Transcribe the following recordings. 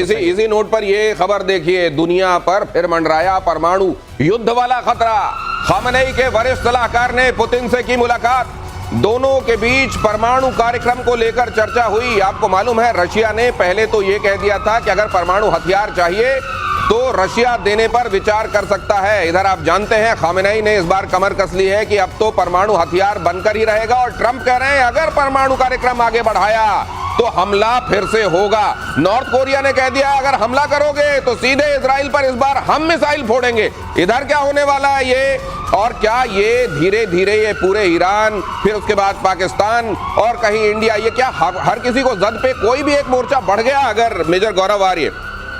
इसी नोट पर ये खबर देखिए, दुनिया पर फिर मंडराया परमाणु युद्ध वाला खतरा। खामनेई के वरिष्ठ सलाहकार ने पुतिन से की मुलाकात, दोनों के बीच परमाणु कार्यक्रम को लेकर चर्चा हुई। आपको मालूम है रशिया ने पहले तो ये कह दिया था कि अगर परमाणु हथियार चाहिए तो रशिया देने पर विचार कर सकता है। इधर आप जानते हैं खामनेई ने इस बार कमर कस ली है कि अब तो परमाणु हथियार बनकर ही रहेगा, और ट्रंप कह रहे हैं अगर परमाणु कार्यक्रम आगे बढ़ाया तो हमला फिर से होगा। नॉर्थ कोरिया ने कह दिया अगर हमला करोगे तो सीधे इजराइल पर इस बार हम मिसाइल फोड़ेंगे। इधर क्या होने वाला है ये, और क्या ये धीरे धीरे ये पूरे ईरान, फिर उसके बाद पाकिस्तान और कहीं इंडिया, ये क्या हर किसी को जद पे कोई भी एक मोर्चा बढ़ गया अगर मेजर गौरव आर्य,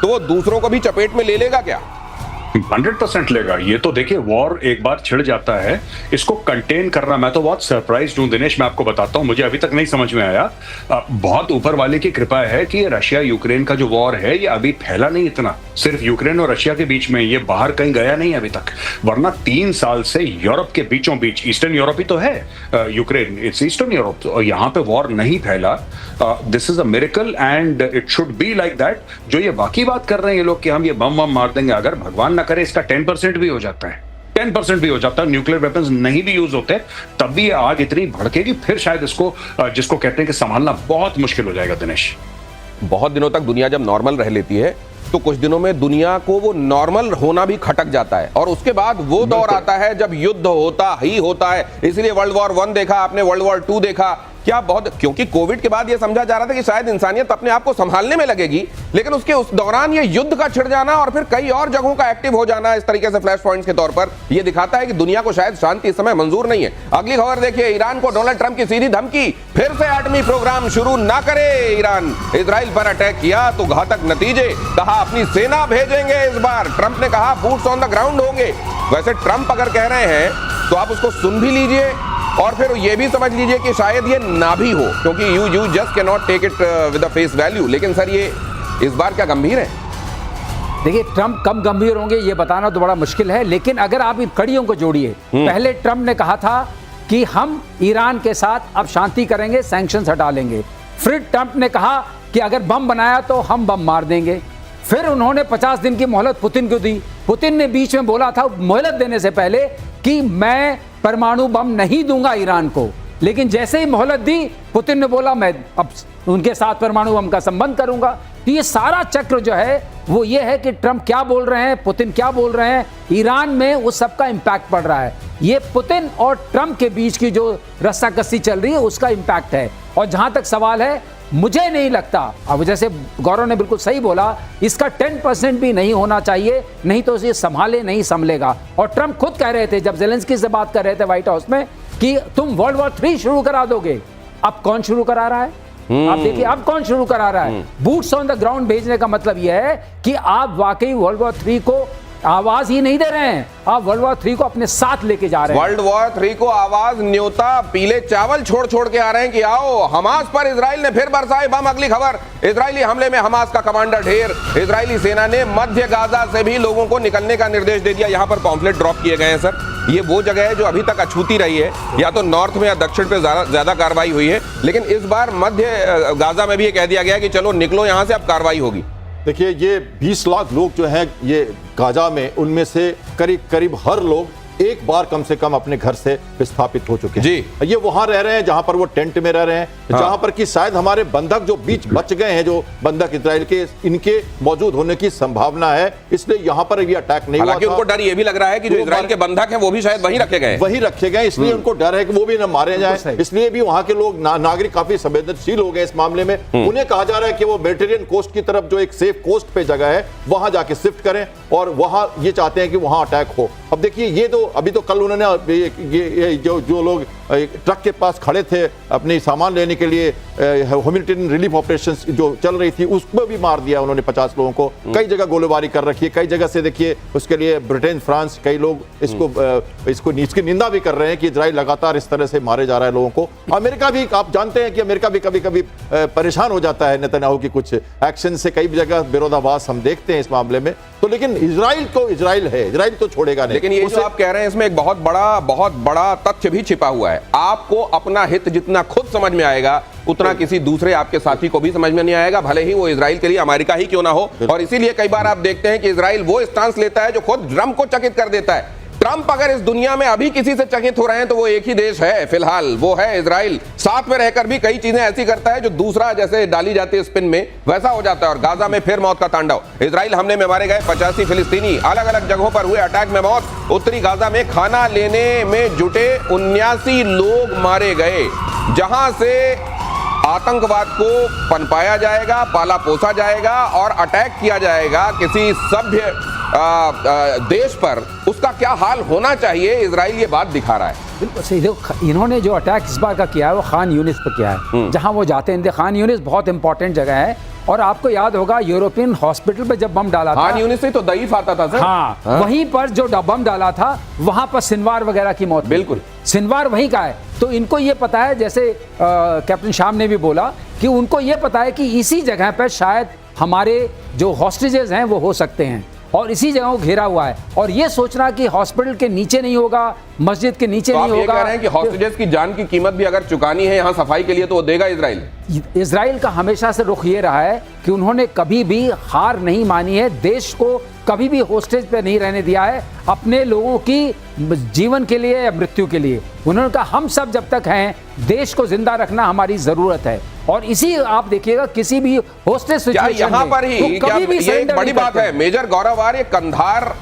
तो वो दूसरों को भी चपेट में ले लेगा क्या? 100% लेगा। ये तो देखिए वॉर एक बार छिड़ जाता है, इसको कंटेन करना, मैं तो बहुत सरप्राइज हूं दिनेश, मैं आपको बताता हूं, मुझे अभी तक नहीं समझ में आया। बहुत ऊपर वाले की कृपा है कि रशिया यूक्रेन का जो वॉर है ये अभी फैला नहीं इतना, सिर्फ यूक्रेन और रशिया के बीच में, ये बाहर कहीं गया नहीं अभी तक। वरना 3 साल से यूरोप के बीचों बीच, ईस्टर्न यूरोप ही तो है यूक्रेन, इट्स ईस्टर्न यूरोप, और यहाँ पे वॉर नहीं फैला। This is a miracle and it should be like that. जो ये बाकी बात कर रहे हैं ये लोग कि हम ये बम मार देंगे, अगर भगवान ना करे इसका 10% भी हो जाता है, 10% भी हो जाता है, न्यूक्लियर वेपन्स नहीं भी यूज होते, तब भी ये आग इतनी भड़केगी, फिर शायद इसको जिसको कहते हैं कि संभालना बहुत मुश्किल हो जाएगा दिनेश। बहुत दिनों तक दुनिया जब नॉर्मल रह लेती है तो कुछ दिनों में दुनिया को वो नॉर्मल होना भी खटक जाता है, और उसके बाद वो दौर आता है जब युद्ध होता ही होता है। इसलिए वर्ल्ड वॉर 1 देखा आपने, वर्ल्ड वॉर 2 देखा, क्या बहुत, क्योंकि कोविड के बाद ये समझा जा रहा था कि शायद इंसानियत अपने आप को संभालने में लगेगी, लेकिन उसके उस दौरान ये युद्ध का छिड़ जाना और फिर कई और जगहों का एक्टिव हो जाना इस तरीके से फ्लैश पॉइंट्स के तौर पर ये दिखाता है कि दुनिया को शायद शांति इस समय मंजूर नहीं है। अगली खबर देखिए, ईरान को डोनाल्ड ट्रंप की सीधी धमकी, फिर से एटमी प्रोग्राम शुरू ना करे ईरान। इजराइल पर अटैक किया तो घातक नतीजे, कहा अपनी सेना भेजेंगे इस बार। ट्रंप ने कहा बूट्स ऑन द ग्राउंड होंगे। वैसे ट्रंप अगर कह रहे हैं तो आप उसको सुन भी लीजिए और फिर ये भी समझ लीजिए कि शायद ये ना भी हो, क्योंकि you just can not take it with the face value. लेकिन सर ये इस बार क्या गंभीर है? देखिए ट्रंप कम गंभीर होंगे ये बताना तो बड़ा मुश्किल है, लेकिन अगर आप इन कड़ियों को जोड़िए, पहले ट्रंप ने कहा था कि हम ईरान के साथ अब शांति करेंगे, सैंक्शंस हटा लेंगे। फिर ट्रंप ने कहा कि अगर बम बनाया तो हम बम मार देंगे। फिर उन्होंने 50 दिन की मोहलत पुतिन को दी। पुतिन ने बीच में बोला था मोहलत देने से पहले कि मैं परमाणु बम नहीं दूंगा ईरान को, लेकिन जैसे ही मोहलत दी पुतिन ने बोला मैं अब उनके साथ परमाणु बम का संबंध करूंगा। तो ये सारा चक्र जो है वो ये है कि ट्रंप क्या बोल रहे हैं, पुतिन क्या बोल रहे हैं, ईरान में उस सब का इंपैक्ट पड़ रहा है। ये पुतिन और ट्रंप के बीच की जो रस्साकसी चल रही है उसका इंपैक्ट है। और जहां तक सवाल है, मुझे नहीं लगता, अब जैसे गौरव ने बिल्कुल सही बोला, इसका 10% भी नहीं होना चाहिए, नहीं तो ये संभाले नहीं संभलेगा। और ट्रंप खुद कह रहे थे जब ज़ेलेंस्की से बात कर रहे थे व्हाइट हाउस में कि तुम वर्ल्ड वॉर 3 शुरू करा दोगे। अब कौन शुरू करा रहा है? आप देखिए अब कौन शुरू करा रहा है। बूट्स ऑन द ग्राउंड भेजने का मतलब यह है कि आप वाकई वर्ल्ड वॉर 3 को आवाज ही नहीं दे रहे हैं, आप वर्ल्ड वॉर 3 को अपने साथ लेके जा रहे हैं। वर्ल्ड वॉर 3 को आवाज, न्योता, पीले चावल छोड़ छोड़ के आ रहे हैं कि आओ। हमास पर इजराइल ने फिर बरसाए बम। अगली खबर, इजरायली हमले में हमास का कमांडर ढेर। इजरायली सेना ने मध्य गाजा से भी लोगों को निकलने का निर्देश दे दिया। यहां पर पॉम्फलेट ड्रॉप किए गए हैं सर। ये वो जगह है जो अभी तक अछूती रही है, या तो नॉर्थ में या दक्षिण पे ज्यादा कार्रवाई हुई है, लेकिन इस बार मध्य गाजा में भी ये कह दिया गया कि चलो निकलो यहां से, अब कार्रवाई होगी। देखिए ये 20 लाख लोग जो हैं ये गाजा में, उनमें से करीब करीब हर लोग एक बार कम से कम अपने घर से विस्थापित हो चुके हैं जी। ये वहां रह रहे हैं जहां पर वो टेंट में रह रहे हैं, जहां पर कि शायद हमारे बंधक जो बीच बच गए हैं, जो बंधक इजराइल के, इनके मौजूद होने की संभावना है, इसलिए यहां पर ये अटैक नहीं हुआ। उनको डर ये भी लग रहा है कि जो इजराइल के बंधक हैं वो भी शायद वहीं रखे गए, इसलिए उनको डर है कि वो भी न मारे जाएं। इसलिए भी वहां के लोग नागरिक काफी संवेदनशील हो गए इस मामले में। उन्हें कहा जा रहा है कि वो मेडिटेरियन कोस्ट की तरफ, जो एक सेफ कोस्ट पे जगह है, वहां जाके शिफ्ट करें, और वहां ये चाहते हैं कि वहां अटैक हो। अब देखिए ये तो अभी तो कल उन्होंने ये जो लोग ट्रक के पास खड़े थे अपने सामान लेने के लिए, ह्यूमैनिटेरियन रिलीफ ऑपरेशंस जो चल रही थी, उसको भी मार दिया उन्होंने 50 लोगों को। कई जगह गोलीबारी कर रखी है, कई जगह से देखिए उसके लिए ब्रिटेन, फ्रांस, कई लोग इसकी निंदा भी कर रहे हैं कि इजराइल लगातार इस तरह से मारे जा रहा है लोगों को। अमेरिका भी, आप जानते हैं कि अमेरिका भी कभी कभी परेशान हो जाता है नेतन्याहू की कुछ एक्शन से, कई जगह विरोधाभास हम देखते हैं इस मामले में। तो लेकिन इजराइल तो इजराइल है, इजराइल तो छोड़ेगा नहीं। लेकिन ये जो आप कह रहे हैं इसमें एक बहुत बड़ा तथ्य भी छिपा हुआ है। आपको अपना हित जितना खुद समझ में आएगा उतना किसी दूसरे आपके साथी को भी समझ में नहीं आएगा, भले ही वो इजराइल के लिए अमेरिका ही क्यों ना हो। और इसीलिए कई बार आप देखते हैं कि इजराइल वो स्टांस लेता है जो खुद ट्रंप को चकित कर देता है। ट्रंप अगर इस दुनिया में अभी किसी से चकित हो रहे हैं तो वो एक ही देश है फिलहाल, वो है इजराइल। साथ में रहकर भी कई चीजें ऐसी करता है जो दूसरा जैसे डाली जाती है स्पिन में वैसा हो जाता है। और गाजा में फिर मौत का तांडव। इजराइल हमले में मारे गए 85 फिलिस्तीनी, अलग अलग जगहों पर हुए अटैक में मौत। उत्तरी गाजा में खाना लेने में जुटे 79 लोग मारे गए। जहां से आतंकवाद को पनपाया जाएगा, पाला पोसा जाएगा और अटैक किया जाएगा किसी सभ्य देश पर, उसका क्या हाल होना चाहिए, इजराइल ये बात दिखा रहा है। बिल्कुल सही। देखो, इन्होंने जो अटैक इस बार का किया है वो खान यूनिस पर किया है, जहां वो जाते हैं। खान यूनिस बहुत इंपॉर्टेंट जगह है और आपको याद होगा यूरोपियन हॉस्पिटल पे जब बम डाला था, खान यूनिस से तो दईफ आता था सर। हाँ, वहीं पर जो बम डाला था वहां पर सिनवार वगैरह की मौत। बिल्कुल, सिनवार वहीं का है। तो इनको ये पता है, जैसे कैप्टन शाम ने भी बोला कि उनको ये पता है कि इसी जगह पर शायद हमारे जो हॉस्टेजेस हैं वो हो सकते हैं और इसी जगह को घेरा हुआ है। और ये सोचना कि हॉस्पिटल के नीचे नहीं होगा, मस्जिद के नीचे तो नहीं आप ये होगा। कह रहे हैं कि हॉस्टेजेस की जान की कीमत भी अगर चुकानी है यहाँ सफाई के लिए तो वो देगा इजराइल। इजराइल का हमेशा से रुख ये रहा है कि उन्होंने कभी भी हार नहीं मानी है, देश को कभी भी होस्टेज पे नहीं रहने दिया है, अपने लोगों की जीवन के लिए या मृत्यु के लिए। उन्होंने कहा हम सब जब तक हैं देश को जिंदा रखना हमारी जरूरत है। और इसी आप देखिएगा किसी भी होस्टेज सिचुएशन यहाँ पर ही तो कभी भी ये एक बड़ी बात है। मेजर गौरव, ये कंधार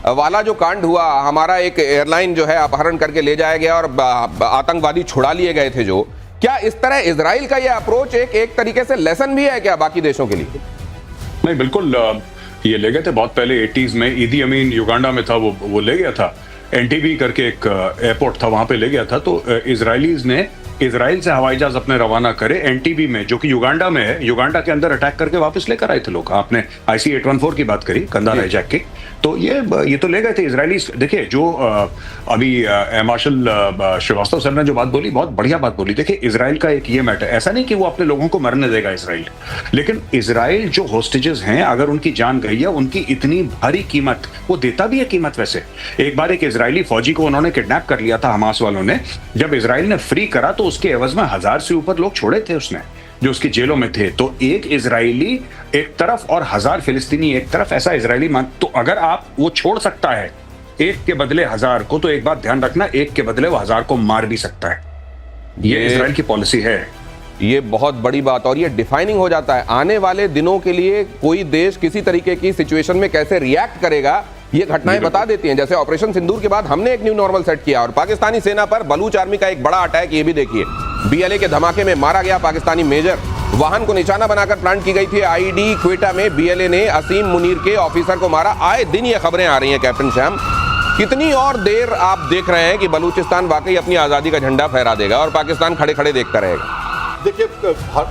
वाला जो कांड हुआ, हमारा एक एयरलाइन जो है अपहरण करके ले जाया गया और आतंकवादी छुड़ा लिए गए थे, जो क्या इस तरह इजराइल का ये अप्रोच एक तरीके से लेसन भी है क्या बाकी देशों के लिए? नहीं, बिल्कुल। ये ले गए थे बहुत पहले 80s में। ईदी अमीन युगांडा में था, वो ले गया था। एनटीबी करके एक एयरपोर्ट था, वहां पे ले गया था। तो इजरायलीज ने इजराइल से हवाई जहाज अपने रवाना करे एनटीबी में, जो कि युगांडा में है। युगांडा के अंदर अटैक करके वापस लेकर आए थे लोग। आपने IC-814 की बात करी, कंधार हाईजैक की, तो ये तो ले गए थे इजरायली। देखिए, जो अभी मार्शल श्रीवास्तव सर ने जो बात बोली, बहुत बढ़िया बात बोली। देखिए, इजराइल का एक ये मैटर, ऐसा नहीं कि वो अपने लोगों को मरने देगा इजराइल, लेकिन इजराइल जो होस्टेजेस हैं, अगर उनकी जान गई है, उनकी इतनी भारी कीमत वो देता भी है कीमत। वैसे एक बार एक इजरायली फौजी को उन्होंने किडनैप कर लिया था हमास वालों ने। जब इजराइल ने फ्री करा तो उसके एवज में 1000 से ऊपर लोग छोड़े थे उसने, जो उसकी जेलों में थे। तो एक इजरायली एक तरफ और 1000 फिलिस्तीनी एक तरफ, ऐसा इजरायली मान। तो अगर आप वो छोड़ सकता है एक के बदले 1000 को, तो एक बात ध्यान रखना, एक के बदले वो 1000 को मार भी सकता है। ये इजराइल की पॉलिसी है। ये बहुत बड़ी बात, और ये डिफाइनिंग हो जाता है आने वाले दिनों के लिए। कोई देश किसी तरीके की सिचुएशन में कैसे रिएक्ट करेगा, ये घटनाएं बता देती हैं। जैसे ऑपरेशन सिंदूर के बाद हमने एक न्यू नॉर्मल सेट किया, और पाकिस्तानी सेना पर बलूच आर्मी का एक बड़ा अटैक, ये भी देखिए। BLA के धमाके में मारा गया पाकिस्तानी मेजर। वाहन को निशाना बनाकर प्लांट की गई थी ID क्वेटा में। BLA ने असीम मुनीर के ऑफिसर को मारा। आए दिन ये खबरें आ रही हैं कैप्टन श्याम। कितनी और देर आप देख रहे हैं कि बलूचिस्तान वाकई अपनी आजादी का झंडा फहरा देगा और पाकिस्तान खड़े खड़े देखता रहेगा? देखिए,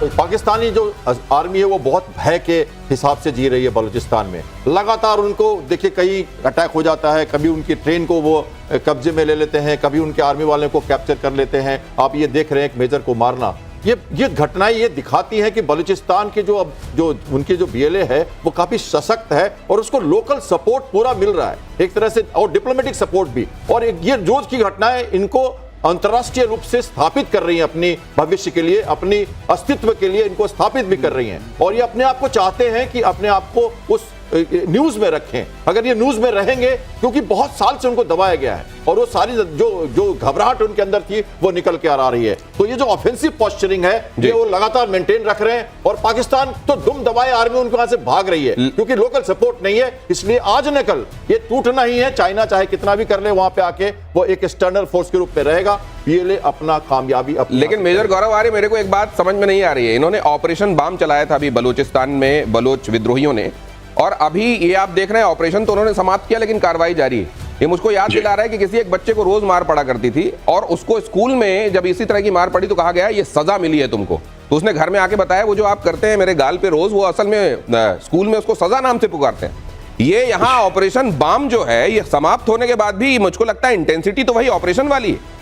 पाकिस्तानी जो आर्मी है वो बहुत भय के हिसाब से जी रही है बलूचिस्तान में। लगातार उनको देखिए कई अटैक हो जाता है, कभी उनकी ट्रेन को वो कब्जे में ले लेते हैं, कभी उनके आर्मी वाले को कैप्चर कर लेते हैं। आप ये देख रहे हैं एक मेजर को मारना। ये घटनाएं ये दिखाती हैं कि बलूचिस्तान के जो उनकी जो BLA है वो काफी सशक्त है और उसको लोकल सपोर्ट पूरा मिल रहा है एक तरह से, और डिप्लोमेटिक सपोर्ट भी। और ये रोज की घटनाएं इनको अंतर्राष्ट्रीय रूप से स्थापित कर रही हैं, अपनी भविष्य के लिए, अपनी अस्तित्व के लिए इनको स्थापित भी कर रही हैं। और ये अपने आप को चाहते हैं कि अपने आप को उस न्यूज में रखें। अगर ये न्यूज में रहेंगे, क्योंकि बहुत साल से उनको दबाया गया है और वो सारी जो घबराहट उनके अंदर थी वो निकल के आ रही है। तो ये जो ऑफेंसिव पोस्चरिंग है ये वो लगातार मेंटेन रख रहे हैं। और पाकिस्तान तो दुम दबाए आर्मी उनके वहां से भाग रही है, क्योंकि लोकल सपोर्ट नहीं है। इसलिए आज न कल ये टूटना ही है। चाइना चाहे कितना भी कर ले, वहां पे आके वो एक एक्सटर्नल फोर्स के रूप में रहेगा। BLA अपना कामयाबी लेकिन मेजर गौरव आर्य, मेरे को एक बात समझ में नहीं आ रही है। इन्होंने ऑपरेशन बाम चलाया था अभी बलूचिस्तान में बलोच विद्रोहियों ने, और अभी ये आप देख रहे हैं ऑपरेशन तो उन्होंने समाप्त किया, लेकिन कार्रवाई जारी है। ये मुझको याद दिला रहा है कि किसी एक बच्चे को रोज मार पड़ा करती थी और उसको स्कूल में जब इसी तरह की मार पड़ी तो कहा गया ये सजा मिली है तुमको। तो उसने घर में आके बताया वो जो आप करते हैं मेरे गाल पे रोज, वो असल में स्कूल में उसको सजा नाम से पुकारते हैं। ये यहाँ ऑपरेशन बाम जो है ये समाप्त होने के बाद भी मुझको लगता है इंटेंसिटी तो वही ऑपरेशन वाली है।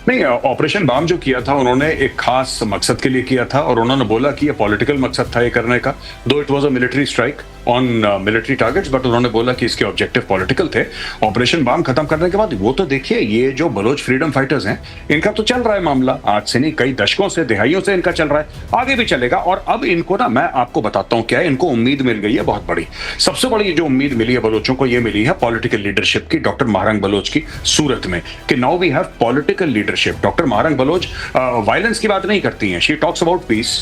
नहीं, ऑपरेशन बाम जो किया था उन्होंने एक खास मकसद के लिए किया था और उन्होंने बोला कि ये पॉलिटिकल मकसद था ये करने का, दो it was a military strike on military targets, but उन्होंने बोला कि इसके ऑब्जेक्टिव पॉलिटिकल थे। ऑपरेशन बाम खत्म करने के बाद वो तो देखिए, ये जो बलोच फ्रीडम फाइटर्स हैं इनका तो चल रहा है मामला, आज से नहीं कई दशकों से, दिहाइयों से इनका चल रहा है, आगे भी चलेगा। और अब इनको ना, मैं आपको बताता हूं क्या है, इनको उम्मीद मिल गई है बहुत बड़ी। सबसे बड़ी जो उम्मीद मिली है बलोचों को, ये मिली है पॉलिटिकल लीडरशिप की, डॉक्टर महारंग बलोच की सूरत में, कि now we have political leadership. Doctor Mahrang Baloch violence की बात नहीं करती हैं, शी टॉक्स अबाउट पीस।